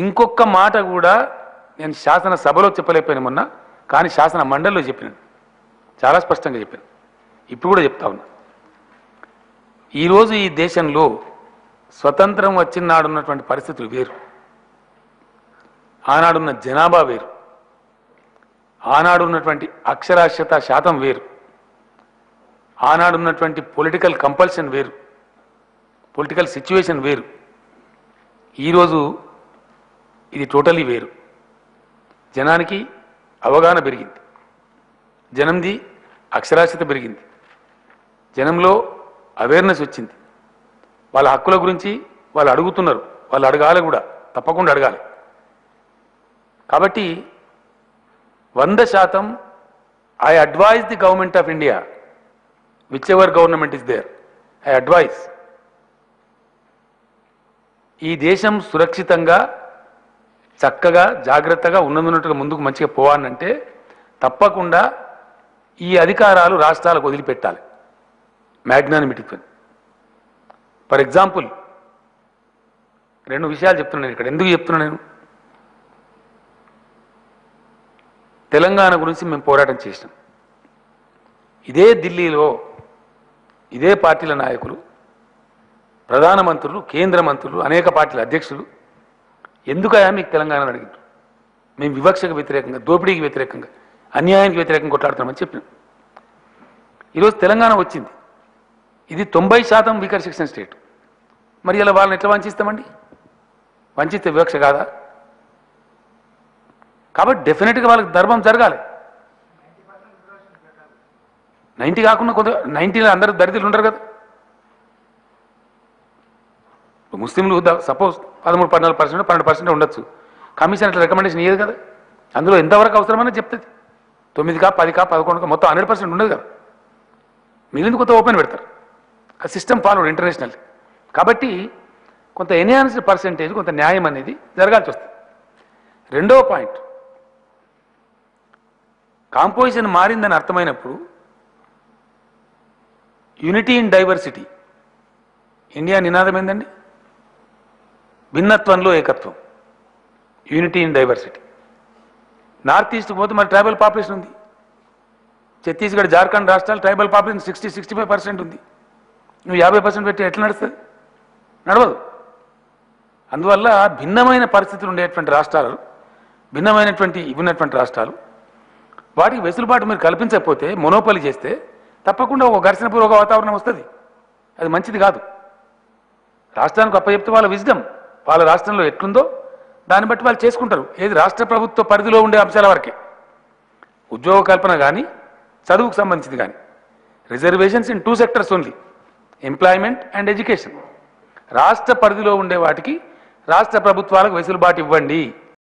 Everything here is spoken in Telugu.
ఇంకొక మాట కూడా నేను శాసన సభలో చెప్పలేకపోయాను మొన్న, కానీ శాసన మండలిలో చెప్పినాను, చాలా స్పష్టంగా చెప్పాను. ఇప్పుడు కూడా చెప్తా ఉన్నా. ఈరోజు ఈ దేశంలో స్వతంత్రం వచ్చిన నాడున్నటువంటి పరిస్థితులు వేరు, ఆనాడున్న జనాభా వేరు, ఆనాడున్నటువంటి అక్షరాస్యత శాతం వేరు, ఆనాడున్నటువంటి పొలిటికల్ కంపల్షన్ వేరు, పొలిటికల్ సిచ్యువేషన్ వేరు. ఈరోజు ఇది టోటలీ వేరు. జనానికి అవగాహన పెరిగింది, జనంది అక్షరాస్యత పెరిగింది, జనంలో అవేర్నెస్ వచ్చింది. వాళ్ళ హక్కుల గురించి వాళ్ళు అడుగుతున్నారు, వాళ్ళు అడగాలి కూడా, తప్పకుండా అడగాలి. కాబట్టి 100% I advise the government of India, whichever government is there, I advise ఈ దేశం సురక్షితంగా చక్కగా జాగ్రత్తగా ఉన్నట్టుగా ముందుకు మంచిగా పోవాలంటే తప్పకుండా ఈ అధికారాలు రాష్ట్రాలకు వదిలిపెట్టాలి, మ్యాగ్నానిమిటీతో. ఫర్ ఎగ్జాంపుల్ 2 విషయాలు చెప్తున్నాను ఇక్కడ. ఎందుకు చెప్తున్నా నేను? తెలంగాణ గురించి మేము పోరాటం చేసినాం. ఇదే ఢిల్లీలో ఇదే పార్టీల నాయకులు, ప్రధానమంత్రులు, కేంద్ర మంత్రులు, అనేక పార్టీల అధ్యక్షులు ఎందుకయా మీకు తెలంగాణ అడిగారు? మేము వివక్షకు వ్యతిరేకంగా, దోపిడీకి వ్యతిరేకంగా, అన్యాయానికి వ్యతిరేకంగా కొట్లాడుతున్నామని చెప్పినాం. ఈరోజు తెలంగాణ వచ్చింది, ఇది 90% వీకర్ సెక్షన్ స్టేట్. మరి ఇలా వాళ్ళని ఎట్లా వంచిస్తామండి? వంచిస్తే వివక్ష కాదా? కాబట్టి డెఫినెట్గా వాళ్ళకి ధర్మం జరగాలి. 90 కాకుండా కొంత 90లో అందరూ దరిద్రులు ఉండరు కదా. ముస్లింలు సపోజ్ 13-14%, 12% ఉండొచ్చు. కమిషన్ అట్లా రికమెండేషన్ ఇయ్యదు కదా. అందులో ఎంతవరకు అవసరమని చెప్తుంది. 9కా 10కా 11కా మొత్తం 100% ఉండదు కదా. మిగిలింది కొంత ఓపెన్ పెడతారు. ఆ సిస్టమ్ ఫాలోడ్ ఇంటర్నేషనల్. కాబట్టి కొంత ఎన్హాన్స్డ్ పర్సెంటేజ్, కొంత న్యాయం అనేది జరగాల్సి వస్తుంది. రెండవ పాయింట్, కాంపోజిషన్ మారిందని అర్థమైనప్పుడు యూనిటీ ఇన్ డైవర్సిటీ, ఇండియా నినాదం ఏందండి? భిన్నత్వంలో ఏకత్వం, యూనిటీ ఇన్ డైవర్సిటీ. నార్త్ ఈస్ట్కి పోతే మరి ట్రైబల్ పాపులేషన్ ఉంది. ఛత్తీస్గఢ్, జార్ఖండ్ రాష్ట్రాలు ట్రైబల్ పాపులేషన్ 60-65% ఉంది. నువ్వు 50% పెట్టి ఎట్లా నడుస్తుంది? నడవదు. అందువల్ల భిన్నమైన పరిస్థితులు ఉండేటువంటి రాష్ట్రాలు, భిన్నమైనటువంటి ఉన్నటువంటి రాష్ట్రాలు, వాటికి వెసులుబాటు మీరు కల్పించకపోతే, మొనోపలి చేస్తే తప్పకుండా ఒక ఘర్షణపూర్వక వాతావరణం వస్తుంది. అది మంచిది కాదు. రాష్ట్రానికి అప్పచెప్తే వాళ్ళ విజ్డమ్, వాళ్ళ రాష్ట్రంలో ఎట్లుందో దాన్ని బట్టి వాళ్ళు చేసుకుంటారు. ఏది రాష్ట్ర ప్రభుత్వ పరిధిలో ఉండే అంశాల వరకే, ఉద్యోగ కల్పన కానీ, చదువుకు సంబంధించింది కానీ. Reservations in 2 sectors only, employment and education. రాష్ట్ర పరిధిలో ఉండే వాటికి రాష్ట్ర ప్రభుత్వాలకు వెసులుబాటు ఇవ్వండి.